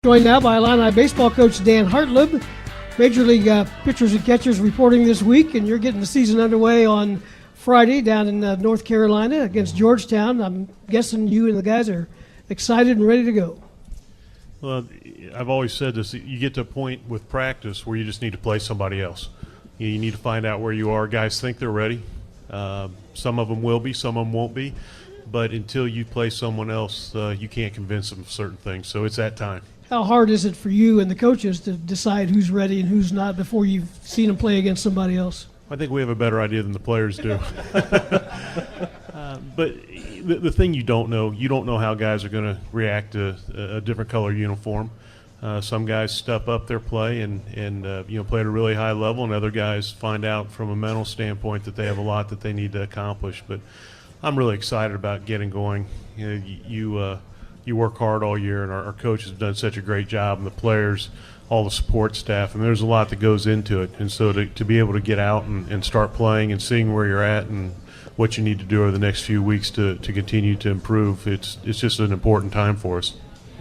Joined now by Illini baseball coach Dan Hartleb. Major League pitchers and catchers reporting this week, and you're getting the season underway on Friday down in North Carolina against Georgetown. I'm guessing you and the guys are excited and ready to go. Well, I've always said this, you get to a point with practice where you just need to play somebody else. You need to find out where you are. Guys think they're ready. Some of them will be, some of them won't be. But until you play someone else, you can't convince them of certain things. So it's that time. How hard is it for you and the coaches to decide who's ready and who's not before you've seen them play against somebody else? I think we have a better idea than the players do. But the thing you don't know how guys are going to react to a different color uniform. Some guys step up their play and play at a really high level, and other guys find out from a mental standpoint that they have a lot that they need to accomplish. But I'm really excited about getting going. You work hard all year, and our coaches have done such a great job, and the players, all the support staff, and there's a lot that goes into it. And so to be able to get out and start playing and seeing where you're at and what you need to do over the next few weeks to continue to improve, it's just an important time for us.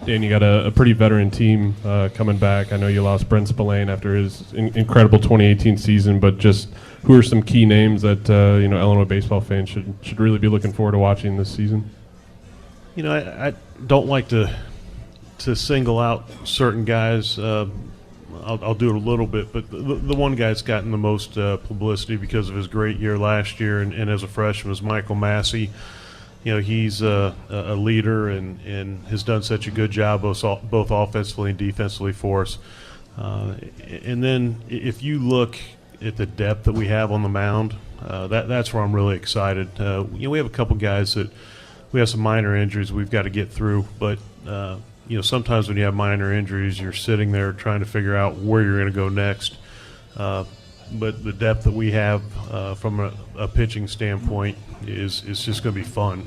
Dan, you got a pretty veteran team coming back. I know you lost Brent Spillane after his incredible 2018 season, but just who are some key names that Illinois baseball fans should really be looking forward to watching this season? I don't like to single out certain guys. I'll do it a little bit, but the one guy that's gotten the most publicity because of his great year last year and as a freshman is Michael Massey. He's a leader and has done such a good job both offensively and defensively for us. And then if you look at the depth that we have on the mound, that's where I'm really excited. We have a couple guys that we have some minor injuries we've got to get through, but sometimes when you have minor injuries, you're sitting there trying to figure out where you're going to go next. But the depth that we have from a pitching standpoint is just going to be fun.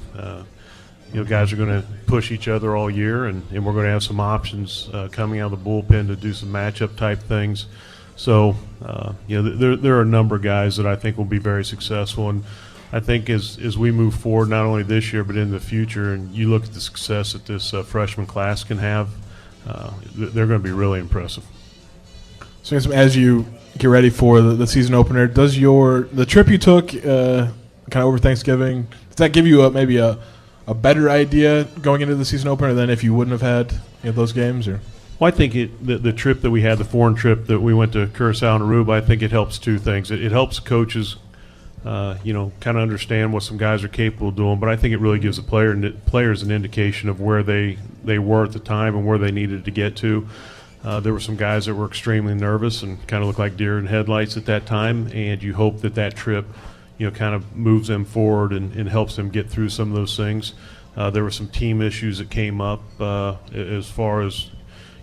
Guys are going to push each other all year, and we're going to have some options coming out of the bullpen to do some matchup type things. So, there are a number of guys that I think will be very successful. And I think as we move forward, not only this year but in the future, and you look at the success that this freshman class can have, they're going to be really impressive. So as you get ready for the season opener, does the trip you took kind of over Thanksgiving, does that give you maybe a better idea going into the season opener than if you wouldn't have had those games? Or? Well, I think the trip that we had, the foreign trip that we went to Curacao and Aruba, I think it helps two things. It helps coaches kind of understand what some guys are capable of doing, but I think it really gives the players an indication of where they were at the time and where they needed to get to. There were some guys that were extremely nervous and kind of looked like deer in headlights at that time, and you hope that trip, kind of moves them forward and helps them get through some of those things. There were some team issues that came up as far as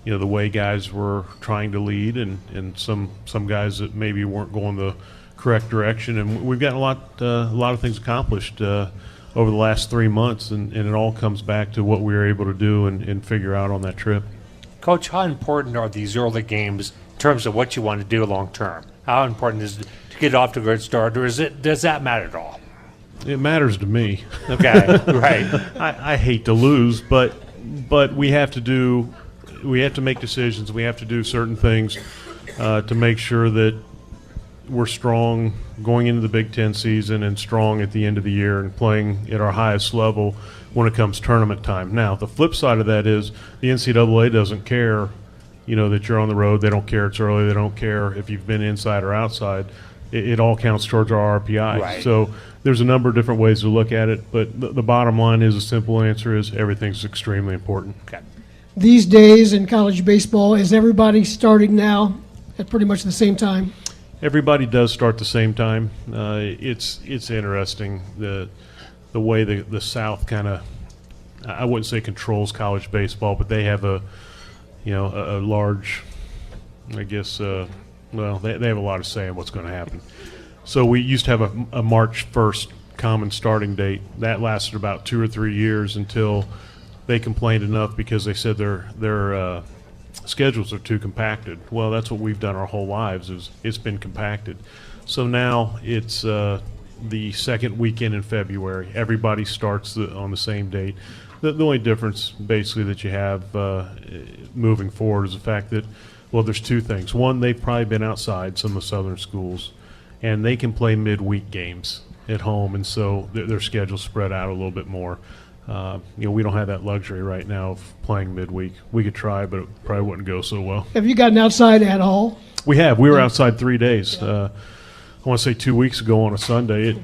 the way guys were trying to lead, and some guys that maybe weren't going the correct direction, and we've gotten a lot of things accomplished over the last 3 months, and it all comes back to what we were able to do and figure out on that trip. Coach, how important are these early games in terms of what you want to do long term? How important is it to get off to a good start, or does that matter at all? It matters to me. Okay, right. I hate to lose, but we have to make decisions. We have to do certain things to make sure that we're strong going into the Big Ten season and strong at the end of the year and playing at our highest level when it comes tournament time. Now, the flip side of that is the NCAA doesn't care, that you're on the road. They don't care it's early. They don't care if you've been inside or outside. It all counts towards our RPI. Right. So there's a number of different ways to look at it, but the bottom line is, a simple answer is everything's extremely important. Okay. These days in college baseball, is everybody starting now at pretty much the same time? Everybody does start the same time. It's interesting the way the South kind of, I wouldn't say controls college baseball, but they have a large, I guess, they have a lot of say in what's going to happen. So we used to have a March 1st common starting date. That lasted about 2 or 3 years until they complained enough because they said their schedules are too compacted. Well, that's what we've done our whole lives, is it's been compacted. So now it's the second weekend in February. Everybody starts on the same date. The only difference basically that you have moving forward is the fact that, well, there's two things. One, they've probably been outside some of the southern schools, and they can play midweek games at home, and so their schedule's spread out a little bit more. We don't have that luxury right now of playing midweek. We could try, but it probably wouldn't go so well. Have you gotten outside at all? We have. We were outside 3 days. I want to say 2 weeks ago on a Sunday.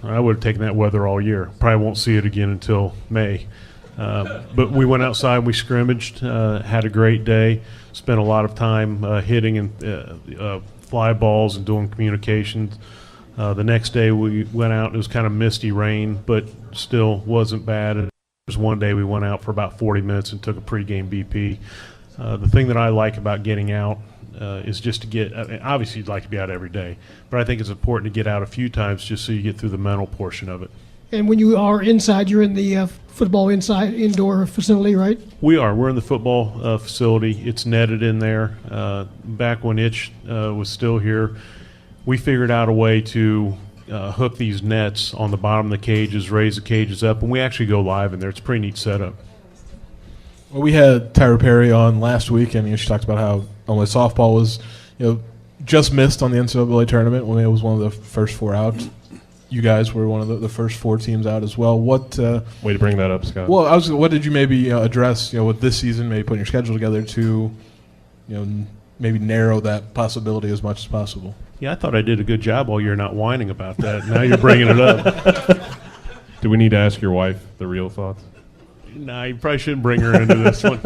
I would have taken that weather all year. Probably won't see it again until May. But we went outside, we scrimmaged, had a great day, spent a lot of time hitting and fly balls and doing communications. The next day we went out, it was kind of misty rain, but still wasn't bad. And there was one day we went out for about 40 minutes and took a pregame BP. The thing that I like about getting out is just to get, obviously you'd like to be out every day, but I think it's important to get out a few times just so you get through the mental portion of it. And when you are inside, you're in the football indoor facility, right? We are. We're in the football facility. It's netted in there. Back when Itch was still here, we figured out a way to hook these nets on the bottom of the cages, raise the cages up, and we actually go live in there. It's a pretty neat setup. Well, we had Tyra Perry on last week, and she talked about how only softball was, just missed on the NCAA tournament when it was one of the first four out. You guys were one of the first four teams out as well. What way to bring that up, Scott? Well, what did you maybe address, with this season, maybe putting your schedule together to, maybe narrow that possibility as much as possible? Yeah, I thought I did a good job all year not whining about that. Now you're bringing it up. Do we need to ask your wife the real thoughts? No, you probably shouldn't bring her into this one.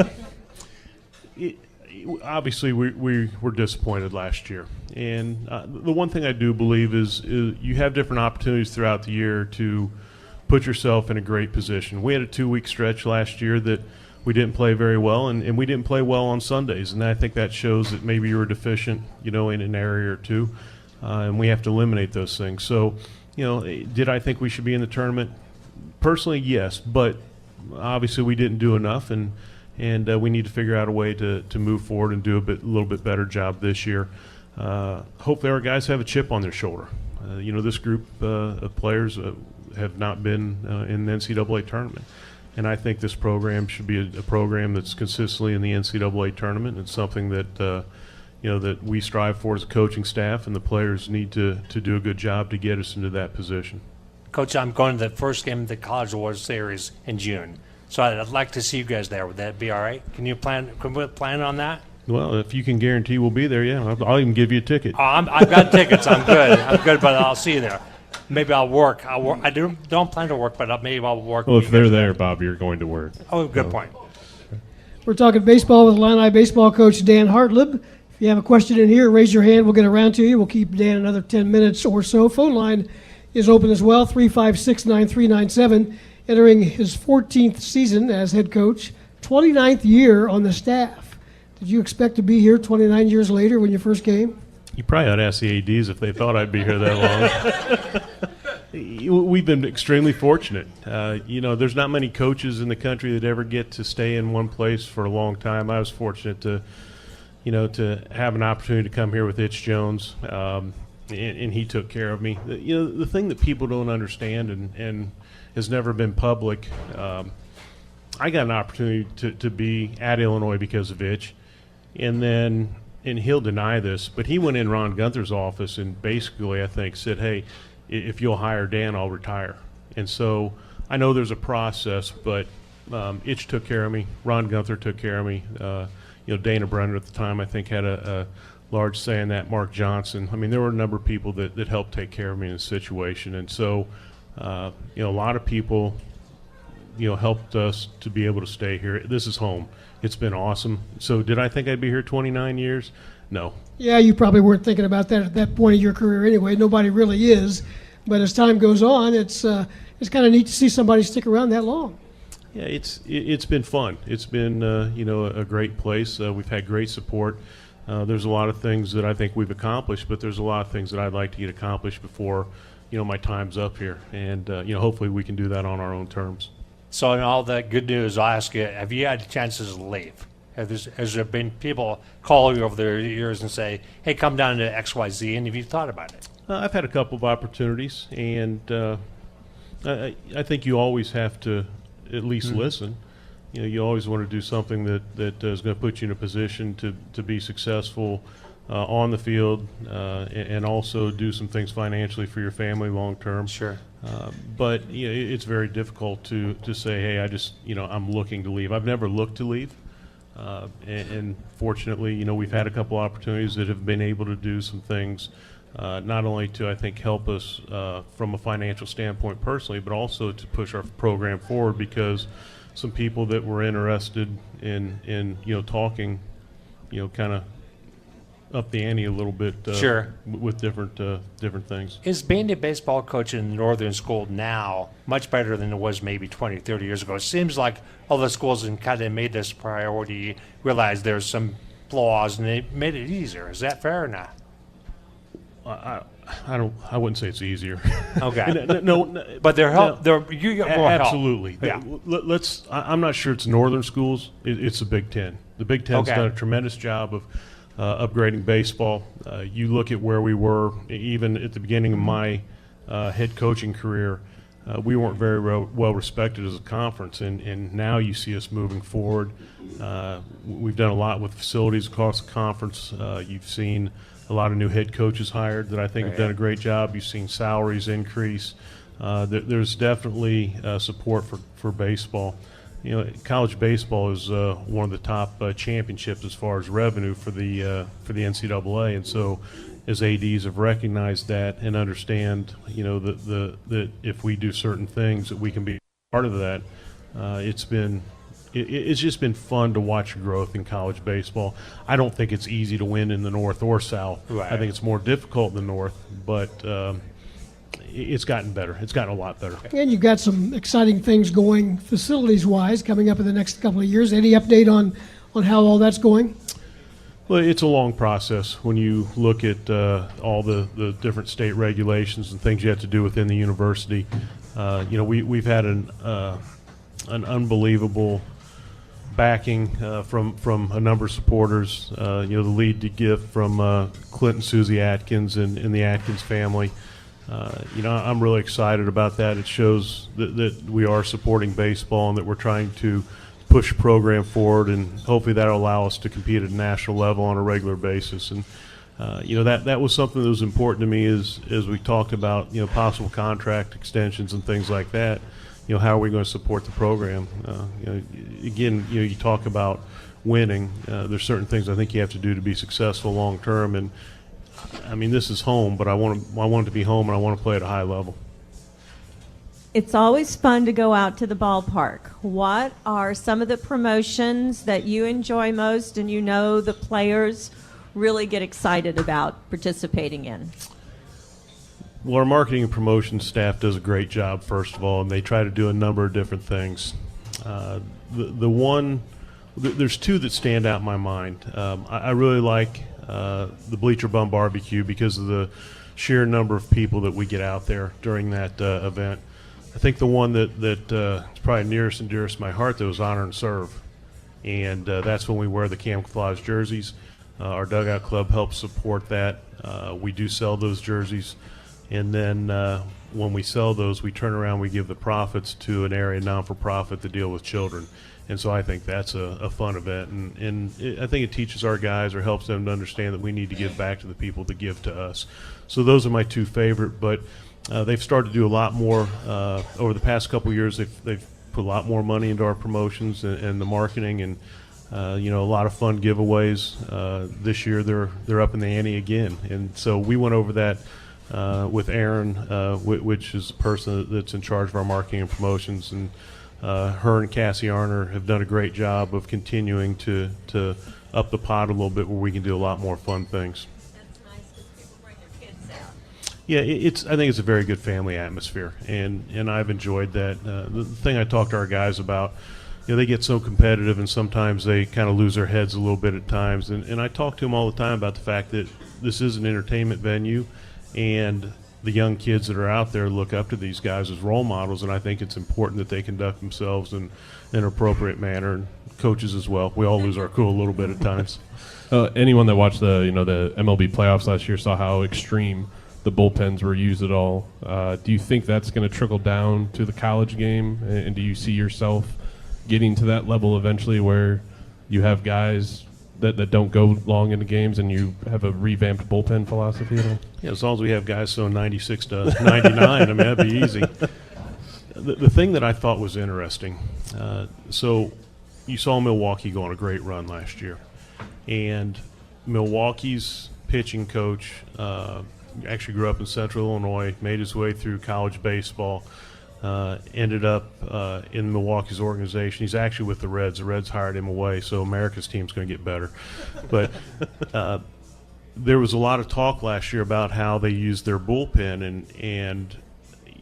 Obviously, we were disappointed last year. And the one thing I do believe is you have different opportunities throughout the year to put yourself in a great position. We had a 2-week stretch last year that we didn't play very well, and we didn't play well on Sundays. And I think that shows that maybe you were deficient, in an area or two. And we have to eliminate those things. So, did I think we should be in the tournament? Personally, yes. But obviously we didn't do enough, and we need to figure out a way to move forward and do a little bit better job this year. Hopefully our guys have a chip on their shoulder. This group of players have not been in the NCAA tournament, and I think this program should be a program that's consistently in the NCAA tournament. It's something that that we strive for as a coaching staff, and the players need to do a good job to get us into that position. Coach, I'm going to the first game of the College Awards Series in June, so I'd like to see you guys there. Would that be all right? Can we plan on that? Well, if you can guarantee we'll be there, yeah, I'll even give you a ticket. Oh, I've got tickets. I'm good, but I'll see you there. Maybe I'll work. I don't plan to work, but maybe I'll work. Well, if they're there, Bob, you're going to work. Oh, good point. We're talking baseball with Illini baseball coach Dan Hartleb. If you have a question in here, raise your hand. We'll get around to you. We'll keep Dan another 10 minutes or so. Phone line is open as well, 356-9397. Entering his 14th season as head coach, 29th year on the staff. Did you expect to be here 29 years later when you first came? You probably ought to ask the ADs if they thought I'd be here that long. We've been extremely fortunate. There's not many coaches in the country that ever get to stay in one place for a long time. I was fortunate to have an opportunity to come here with Itch Jones, and he took care of me. The thing that people don't understand and has never been public, I got an opportunity to be at Illinois because of Itch, and he'll deny this, but he went in Ron Gunther's office and basically, I think, said, hey, if you'll hire Dan, I'll retire. And so I know there's a process, but Itch took care of me. Ron Gunther took care of me. Dana Brenner at the time, I think, had a large say in that. Mark Johnson. I mean, there were a number of people that helped take care of me in this situation. And so, a lot of people, helped us to be able to stay here. This is home. It's been awesome. So did I think I'd be here 29 years? No. Yeah, you probably weren't thinking about that at that point of your career anyway. Nobody really is. But as time goes on, it's kind of neat to see somebody stick around that long. Yeah, it's been fun. It's been a great place. We've had great support. There's a lot of things that I think we've accomplished, but there's a lot of things that I'd like to get accomplished before my time's up here. And hopefully we can do that on our own terms. So in all that good news, I'll ask you: have you had chances to leave? Has there been people call you over the years and say, "Hey, come down to XYZ"? And have you thought about it? I've had a couple of opportunities, and I think you always have to at least listen. You always want to do something that is going to put you in a position to be successful on the field, and also do some things financially for your family long term. Sure. But it's very difficult to say, hey, I'm looking to leave. I've never looked to leave, and fortunately, we've had a couple opportunities that have been able to do some things, not only to, I think, help us from a financial standpoint personally, but also to push our program forward, because some people that were interested in talking, kind of up the ante a little bit. Sure. With different things. Is being a baseball coach in the northern school now much better than it was maybe 20, 30 years ago? It seems like all the schools have kind of made this priority, realized there's some flaws, and they made it easier. Is that fair or not? I wouldn't say it's easier. Okay. no, but they're help. You get more help. Absolutely. Yeah. I'm not sure it's northern schools. It's the Big Ten. The Big Ten's done a tremendous job of upgrading baseball. You look at where we were, even at the beginning of my head coaching career, we weren't very well respected as a conference, and now you see us moving forward. We've done a lot with facilities across the conference. You've seen a lot of new head coaches hired that I think have done a great job. You've seen salaries increase. There's definitely support for baseball. College baseball is one of the top championships as far as revenue for the NCAA, and so as ADs have recognized that and understand, that if we do certain things, that we can be part of that. It's just been fun to watch growth in college baseball. I don't think it's easy to win in the North or South. Right. I think it's more difficult in the North, but it's gotten better. It's gotten a lot better. And you've got some exciting things going facilities-wise coming up in the next couple of years. Any update on how all that's going? Well, it's a long process when you look at all the different state regulations and things you have to do within the university. We've had an unbelievable backing from a number of supporters. The lead gift from Clint and Susie Atkins and the Atkins family. I'm really excited about that. It shows that we are supporting baseball and that we're trying to push the program forward, and hopefully that'll allow us to compete at a national level on a regular basis. And that was something that was important to me as we talked about possible contract extensions and things like that. How are we going to support the program? Again, you talk about winning. There's certain things I think you have to do to be successful long term, and I mean, this is home, but I want it to be home, and I want to play at a high level. It's always fun to go out to the ballpark. What are some of the promotions that you enjoy most and the players really get excited about participating in? Well, our marketing and promotion staff does a great job, first of all, and they try to do a number of different things. There's two that stand out in my mind. I really like the Bleacher Bum Barbecue because of the sheer number of people that we get out there during that event. I think the one that is probably nearest and dearest to my heart, though, is Honor and Serve, and that's when we wear the camouflage jerseys. Our Dugout Club helps support that. We do sell those jerseys, and then when we sell those, we turn around, we give the profits to an area non-for-profit to deal with children. And so I think that's a fun event, and I think it teaches our guys or helps them to understand that we need to give back to the people that give to us. So those are my two favorite, but they've started to do a lot more over the past couple of years. They've put a lot more money into our promotions and the marketing, and a lot of fun giveaways. This year they're up in the ante again, and so we went over that with Aaron, which is the person that's in charge of our marketing and promotions, and her and Cassie Arner have done a great job of continuing to up the pot a little bit where we can do a lot more fun things. That's nice to bring your kids out. Yeah, I think it's a very good family atmosphere, and I've enjoyed that. The thing I talk to our guys about, they get so competitive, and sometimes they kind of lose their heads a little bit at times, and I talk to them all the time about the fact that this is an entertainment venue, and the young kids that are out there look up to these guys as role models, and I think it's important that they conduct themselves in an appropriate manner, and coaches as well. We all lose our cool a little bit at times. Anyone that watched the MLB playoffs last year saw how extreme the bullpens were used at all. Do you think that's going to trickle down to the college game? And do you see yourself getting to that level eventually where you have guys that don't go long into games and you have a revamped bullpen philosophy at all? Yeah, as long as we have guys throwing 96 to 99, I mean, that'd be easy. The thing that I thought was interesting, so you saw Milwaukee go on a great run last year. And Milwaukee's pitching coach actually grew up in Central Illinois, made his way through college baseball, ended up in Milwaukee's organization. He's actually with the Reds. The Reds hired him away, so America's team's going to get better. But there was a lot of talk last year about how they used their bullpen and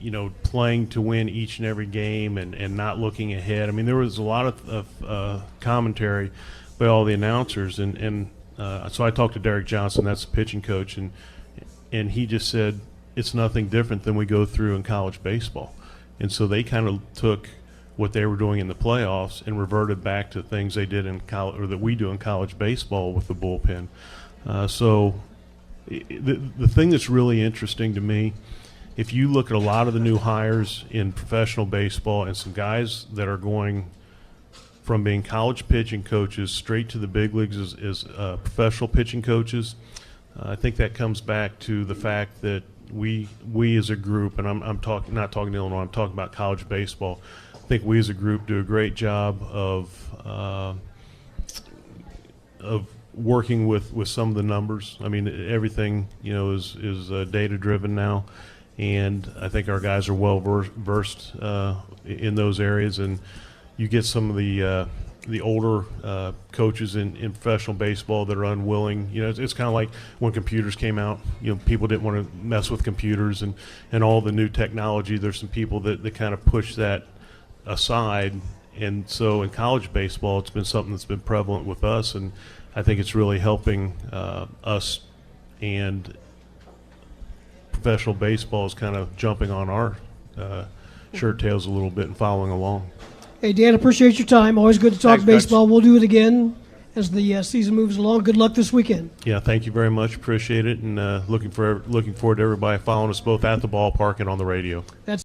you know, playing to win each and every game and not looking ahead. I mean, there was a lot of commentary by all the announcers, and so I talked to Derek Johnson, that's the pitching coach, and he just said it's nothing different than we go through in college baseball. And so they kind of took what they were doing in the playoffs and reverted back to things they did in college, or that we do in college baseball with the bullpen. So the thing that's really interesting to me, if you look at a lot of the new hires in professional baseball and some guys that are going from being college pitching coaches straight to the big leagues as professional pitching coaches, I think that comes back to the fact that we as a group, and I'm not talking to Illinois, I'm talking about college baseball. I think we as a group do a great job of working with some of the numbers. I mean, everything, you know, is data driven now. And I think our guys are well versed in those areas. And you get some of the older coaches in professional baseball that are unwilling. You know, it's kind of like when computers came out. You know, people didn't want to mess with computers and all the new technology. There's some people that kind of push that aside. And so in college baseball, it's been something that's been prevalent with us. And I think it's really helping us, and professional baseball is kind of jumping on our shirt tails a little bit and following along. Hey, Dan, appreciate your time. Always good to talk Thanks, baseball. We'll do it again as the season moves along. Good luck this weekend. Yeah, thank you very much. Appreciate it, and looking forward to everybody following us both at the ballpark and on the radio. That's